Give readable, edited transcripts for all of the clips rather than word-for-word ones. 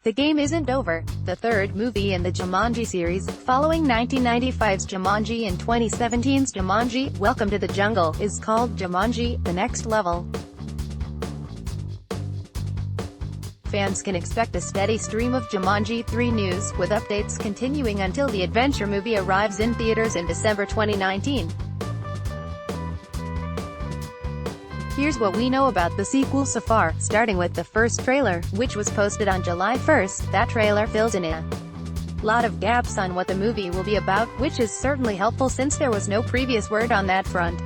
The game isn't over. The third movie in the Jumanji series, following 1995's Jumanji and 2017's Jumanji, Welcome to the Jungle, is called Jumanji: The Next Level. Fans can expect a steady stream of Jumanji 3 news, with updates continuing until the adventure movie arrives in theaters in December 2019. Here's what we know about the sequel so far, starting with the first trailer, which was posted on July 1st. That trailer fills in a lot of gaps on what the movie will be about, which is certainly helpful since there was no previous word on that front.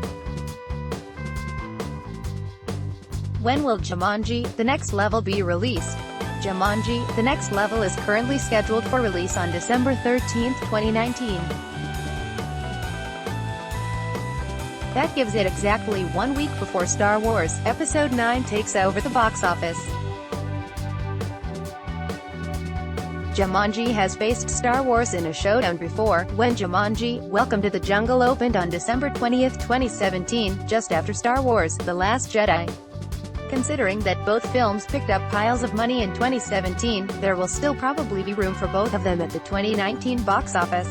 When will Jumanji: The Next Level be released? Jumanji: The Next Level is currently scheduled for release on December 13, 2019. That gives it exactly 1 week before Star Wars Episode 9 takes over the box office. Jumanji has faced Star Wars in a showdown before, when Jumanji: Welcome to the Jungle opened on December 20, 2017, just after Star Wars: The Last Jedi. Considering that both films picked up piles of money in 2017, there will still probably be room for both of them at the 2019 box office.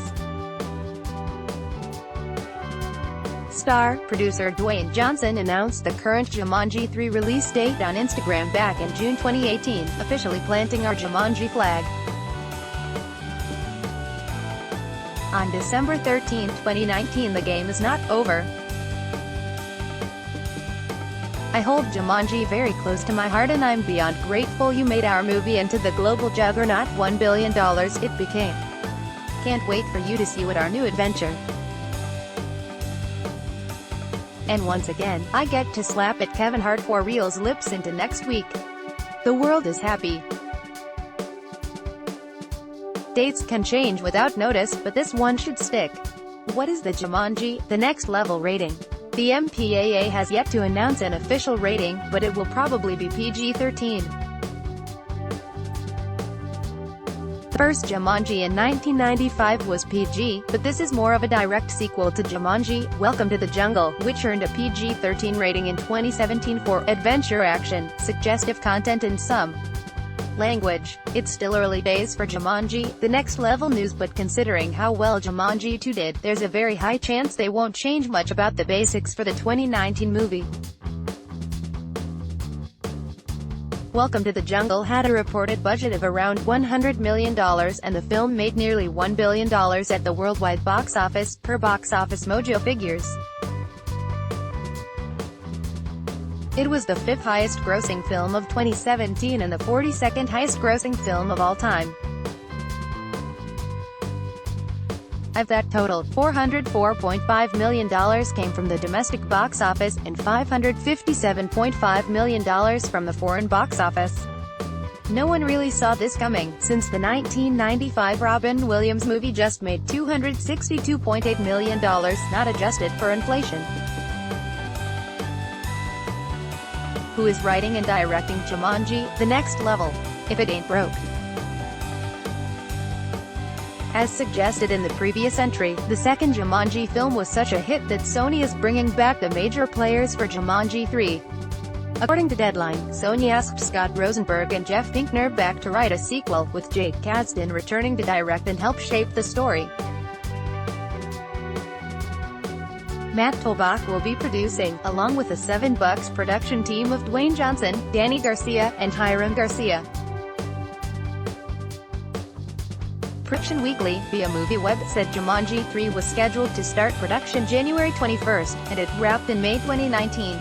Star producer Dwayne Johnson announced the current Jumanji 3 release date on Instagram back in June 2018, officially planting our Jumanji flag. On December 13, 2019, the game is not over. I hold Jumanji very close to my heart and I'm beyond grateful you made our movie into the global juggernaut $1 billion it became. Can't wait for you to see what our new adventure. And once again, I get to slap at Kevin Hart for real's lips into next week. The world is happy. Dates can change without notice, but this one should stick. What is the Jumanji: The Next Level rating? The MPAA has yet to announce an official rating, but it will probably be PG-13. The first Jumanji in 1995 was PG, but this is more of a direct sequel to Jumanji: Welcome to the Jungle, which earned a PG-13 rating in 2017 for adventure action, suggestive content and some language. It's still early days for Jumanji: The Next Level news, but considering how well Jumanji 2 did, there's a very high chance they won't change much about the basics for the 2019 movie. Welcome to the Jungle had a reported budget of around $100 million, and the film made nearly $1 billion at the worldwide box office, per Box Office Mojo figures. It was the 5th highest grossing film of 2017 and the 42nd highest grossing film of all time. Of that total, $404.5 million came from the domestic box office, and $557.5 million from the foreign box office. No one really saw this coming, since the 1995 Robin Williams movie just made $262.8 million, not adjusted for inflation. Who is writing and directing Jumanji: The Next Level? If it ain't broke. As suggested in the previous entry, the second Jumanji film was such a hit that Sony is bringing back the major players for Jumanji 3. According to Deadline, Sony asked Scott Rosenberg and Jeff Pinkner back to write a sequel, with Jake Kasdan returning to direct and help shape the story. Matt Tolbach will be producing, along with a $7 production team of Dwayne Johnson, Danny Garcia, and Hiram Garcia. Production Weekly, via Movie Web, said Jumanji 3 was scheduled to start production January 21st, and it wrapped in May 2019.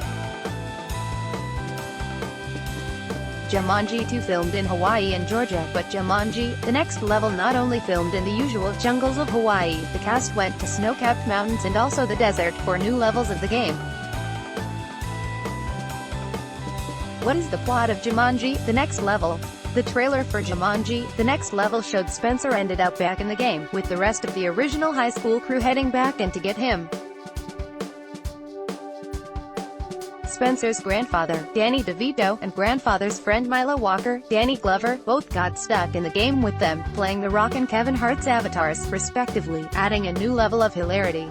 Jumanji 2 filmed in Hawaii and Georgia, but Jumanji: The Next Level not only filmed in the usual jungles of Hawaii, the cast went to snow-capped mountains and also the desert for new levels of the game. What is the plot of Jumanji: The Next Level? The trailer for Jumanji: The Next Level showed Spencer ended up back in the game, with the rest of the original high school crew heading back in to get him. Spencer's grandfather, Danny DeVito, and grandfather's friend Mila Walker, Danny Glover, both got stuck in the game with them, playing The Rock and Kevin Hart's avatars, respectively, adding a new level of hilarity.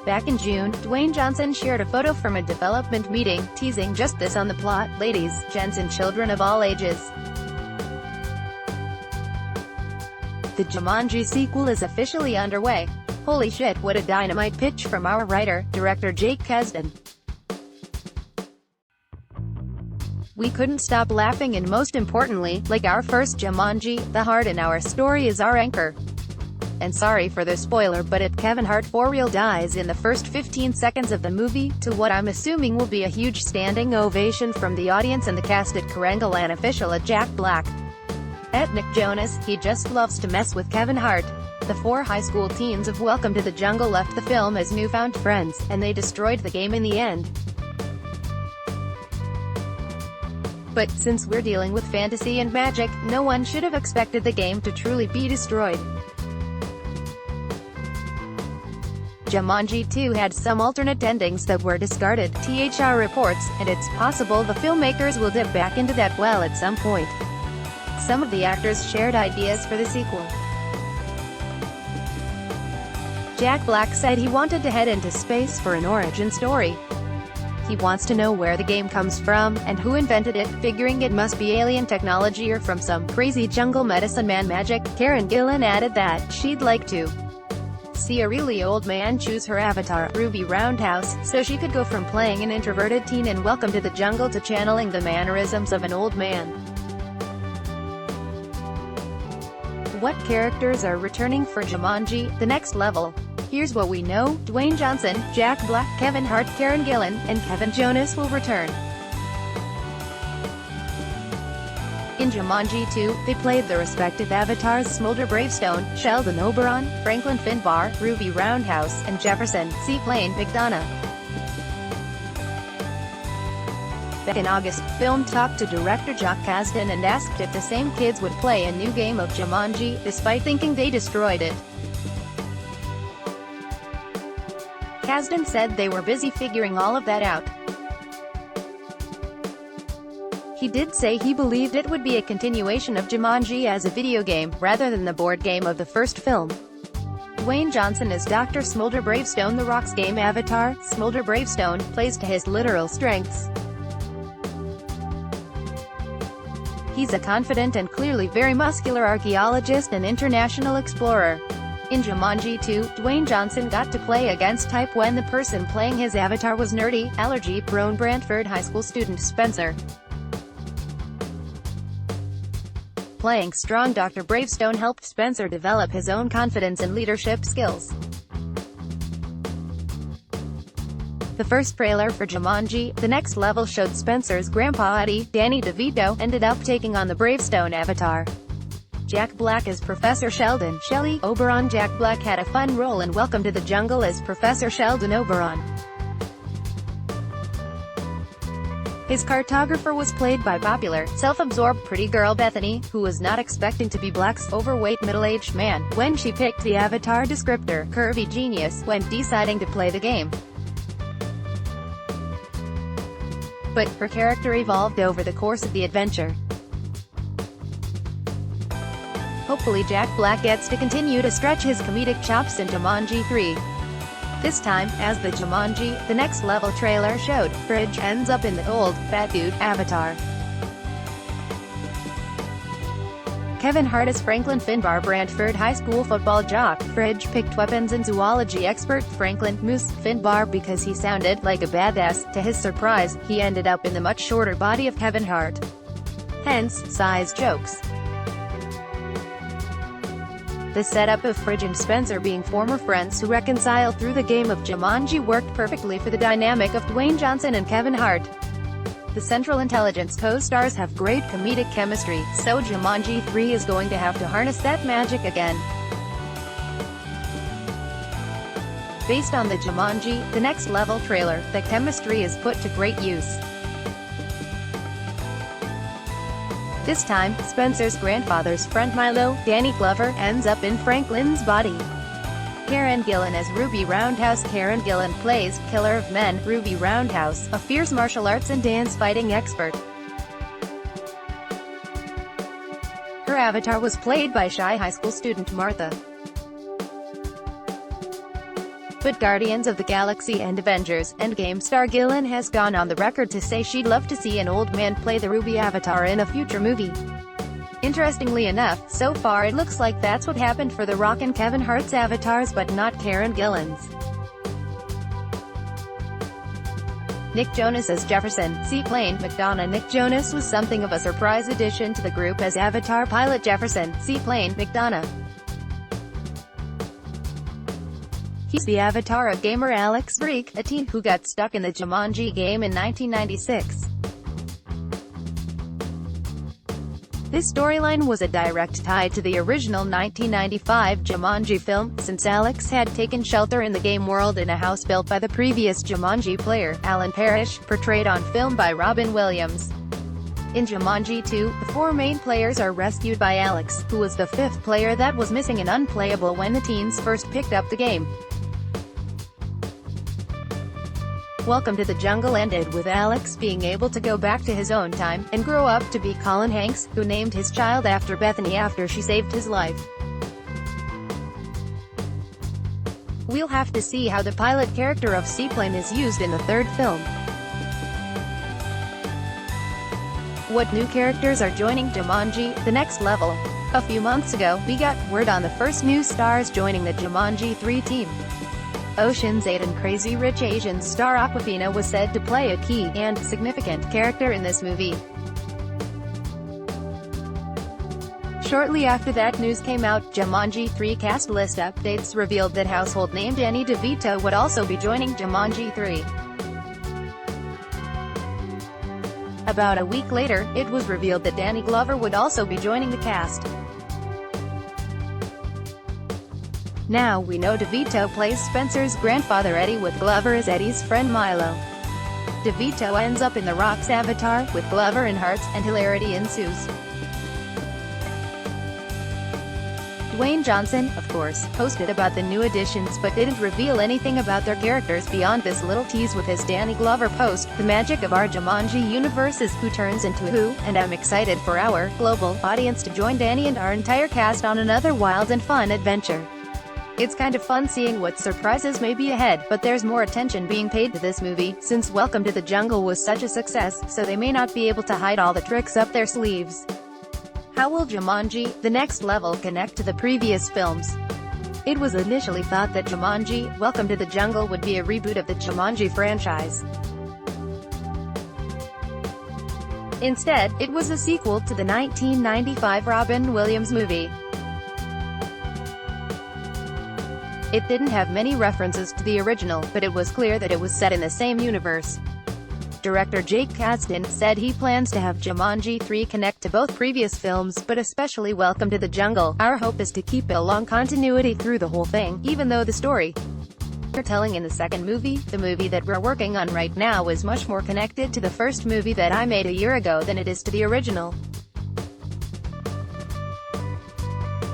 Back in June, Dwayne Johnson shared a photo from a development meeting, teasing just this on the plot: ladies, gents and children of all ages. The Jumanji sequel is officially underway. Holy shit, what a dynamite pitch from our writer, director Jake Kasdan. We couldn't stop laughing, and most importantly, like our first Jumanji, the heart in our story is our anchor. And sorry for the spoiler, but if Kevin Hart for real dies in the first 15 seconds of the movie, to what I'm assuming will be a huge standing ovation from the audience and the cast at Karangal and official at Jack Black. At Nick Jonas, he just loves to mess with Kevin Hart. The four high school teens of Welcome to the Jungle left the film as newfound friends, and they destroyed the game in the end. But, since we're dealing with fantasy and magic, no one should have expected the game to truly be destroyed. Jumanji 2 had some alternate endings that were discarded, THR reports, and it's possible the filmmakers will dip back into that well at some point. Some of the actors shared ideas for the sequel. Jack Black said he wanted to head into space for an origin story. He wants to know where the game comes from, and who invented it, figuring it must be alien technology or from some crazy jungle medicine man magic. Karen Gillan added that she'd like to see a really old man choose her avatar, Ruby Roundhouse, so she could go from playing an introverted teen in Welcome to the Jungle to channeling the mannerisms of an old man. What characters are returning for Jumanji: The Next Level? Here's what we know: Dwayne Johnson, Jack Black, Kevin Hart, Karen Gillan, and Kevin Jonas will return. In Jumanji 2, they played the respective avatars Smolder Bravestone, Sheldon Oberon, Franklin Finbar, Ruby Roundhouse, and Jefferson C. Plain McDonough. Back in August, Film talked to director Jake Kasdan and asked if the same kids would play a new game of Jumanji, despite thinking they destroyed it. Kasdan said they were busy figuring all of that out. He did say he believed it would be a continuation of Jumanji as a video game, rather than the board game of the first film. Dwayne Johnson is Dr. Smolder Bravestone. The Rock's game avatar, Smolder Bravestone, plays to his literal strengths. He's a confident and clearly very muscular archaeologist and international explorer. In Jumanji 2, Dwayne Johnson got to play against type when the person playing his avatar was nerdy, allergy-prone Brantford High School student Spencer. Playing strong Dr. Bravestone helped Spencer develop his own confidence and leadership skills. The first trailer for Jumanji: The Next Level showed Spencer's grandpa Eddie, Danny DeVito, ended up taking on the Bravestone avatar. Jack Black as Professor Sheldon, Shelley Oberon. Jack Black had a fun role in Welcome to the Jungle as Professor Sheldon Oberon. His cartographer was played by popular, self-absorbed pretty girl Bethany, who was not expecting to be Black's overweight middle-aged man when she picked the avatar descriptor, curvy genius, when deciding to play the game. But her character evolved over the course of the adventure. Hopefully Jack Black gets to continue to stretch his comedic chops in Jumanji 3. This time, as the Jumanji: The Next Level trailer showed, Fridge ends up in the old, fat dude avatar. Kevin Hart as Franklin Finbar, Brantford High School football jock. Fridge picked weapons and zoology expert Franklin "Moose" Finbar because he sounded like a badass. To his surprise, he ended up in the much shorter body of Kevin Hart. Hence, size jokes. The setup of Fridge and Spencer being former friends who reconciled through the game of Jumanji worked perfectly for the dynamic of Dwayne Johnson and Kevin Hart. The Central Intelligence co-stars have great comedic chemistry, so Jumanji 3 is going to have to harness that magic again. Based on the Jumanji: The Next Level trailer, the chemistry is put to great use. This time, Spencer's grandfather's friend Milo, Danny Glover, ends up in Franklin's body. Karen Gillan as Ruby Roundhouse. Karen Gillan plays Killer of Men, Ruby Roundhouse, a fierce martial arts and dance fighting expert. Her avatar was played by shy high school student Martha. But Guardians of the Galaxy and Avengers Endgame star Gillen has gone on the record to say she'd love to see an old man play the Ruby Avatar in a future movie. Interestingly enough, so far it looks like that's what happened for The Rock and Kevin Hart's avatars, but not Karen Gillan's. Nick Jonas as Jefferson Seaplane McDonough. Nick Jonas was something of a surprise addition to the group as Avatar pilot Jefferson Seaplane McDonough. He's the avatar of gamer Alex Freak, a teen who got stuck in the Jumanji game in 1996. This storyline was a direct tie to the original 1995 Jumanji film, since Alex had taken shelter in the game world in a house built by the previous Jumanji player, Alan Parrish, portrayed on film by Robin Williams. In Jumanji 2, the four main players are rescued by Alex, who was the fifth player that was missing and unplayable when the teens first picked up the game. Welcome to the Jungle ended with Alex being able to go back to his own time, and grow up to be Colin Hanks, who named his child after Bethany after she saved his life. We'll have to see how the pilot character of Seaplane is used in the third film. What new characters are joining Jumanji: The Next Level? A few months ago, we got word on the first new stars joining the Jumanji 3 team. Ocean's 8 and Crazy Rich Asians star Awkwafina was said to play a key and significant character in this movie. Shortly after that news came out, Jumanji 3 cast list updates revealed that household name Danny DeVito would also be joining Jumanji 3. About a week later, it was revealed that Danny Glover would also be joining the cast. Now we know DeVito plays Spencer's grandfather Eddie, with Glover as Eddie's friend Milo. DeVito ends up in The Rock's avatar, with Glover in hearts, and hilarity ensues. Dwayne Johnson, of course, posted about the new additions but didn't reveal anything about their characters beyond this little tease with his Danny Glover post. The magic of our Jumanji universe is who turns into who, and I'm excited for our global audience to join Danny and our entire cast on another wild and fun adventure. It's kind of fun seeing what surprises may be ahead, but there's more attention being paid to this movie, since Welcome to the Jungle was such a success, so they may not be able to hide all the tricks up their sleeves. How will Jumanji: The Next Level connect to the previous films? It was initially thought that Jumanji: Welcome to the Jungle would be a reboot of the Jumanji franchise. Instead, it was a sequel to the 1995 Robin Williams movie. It didn't have many references to the original, but it was clear that it was set in the same universe. Director Jake Kasdan said he plans to have Jumanji 3 connect to both previous films, but especially Welcome to the Jungle. Our hope is to keep it along continuity through the whole thing, even though the story we're telling in the second movie, the movie that we're working on right now, is much more connected to the first movie that I made a year ago than it is to the original.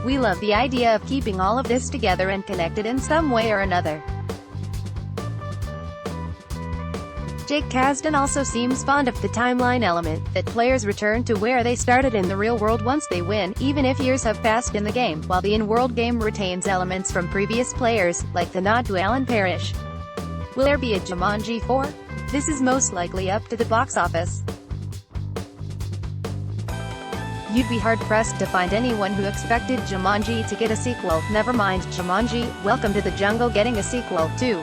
We love the idea of keeping all of this together and connected in some way or another. Jake Kasdan also seems fond of the timeline element, that players return to where they started in the real world once they win, even if years have passed in the game, while the in-world game retains elements from previous players, like the nod to Alan Parrish. Will there be a Jumanji 4? This is most likely up to the box office. You'd be hard-pressed to find anyone who expected Jumanji to get a sequel, never mind Jumanji: Welcome to the Jungle getting a sequel, too.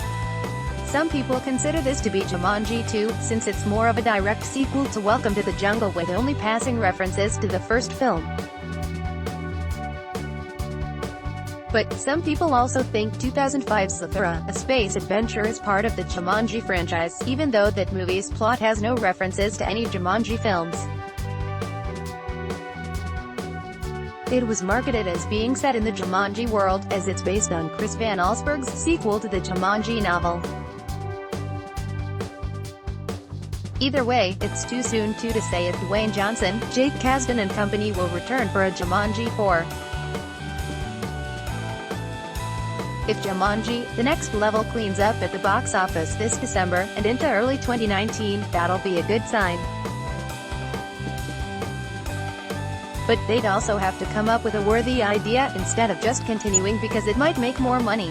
Some people consider this to be Jumanji 2, since it's more of a direct sequel to Welcome to the Jungle with only passing references to the first film. But some people also think 2005's Zathura, A Space Adventure is part of the Jumanji franchise, even though that movie's plot has no references to any Jumanji films. It was marketed as being set in the Jumanji world, as it's based on Chris Van Allsburg's sequel to the Jumanji novel. Either way, it's too soon to say if Dwayne Johnson, Jake Kasdan and company will return for a Jumanji 4. If Jumanji: The Next Level cleans up at the box office this December, and into early 2019, that'll be a good sign. But they'd also have to come up with a worthy idea, instead of just continuing because it might make more money.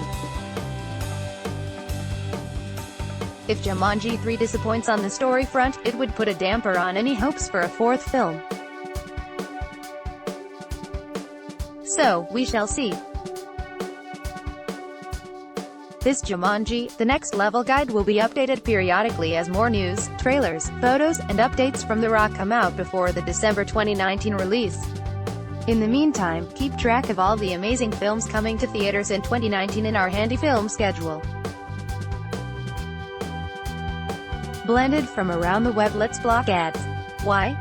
If Jumanji 3 disappoints on the story front, it would put a damper on any hopes for a fourth film. So, we shall see. This Jumanji, The Next Level guide will be updated periodically as more news, trailers, photos, and updates from The Rock come out before the December 2019 release. In the meantime, keep track of all the amazing films coming to theaters in 2019 in our handy film schedule. Blended from around the web. Let's block ads. Why?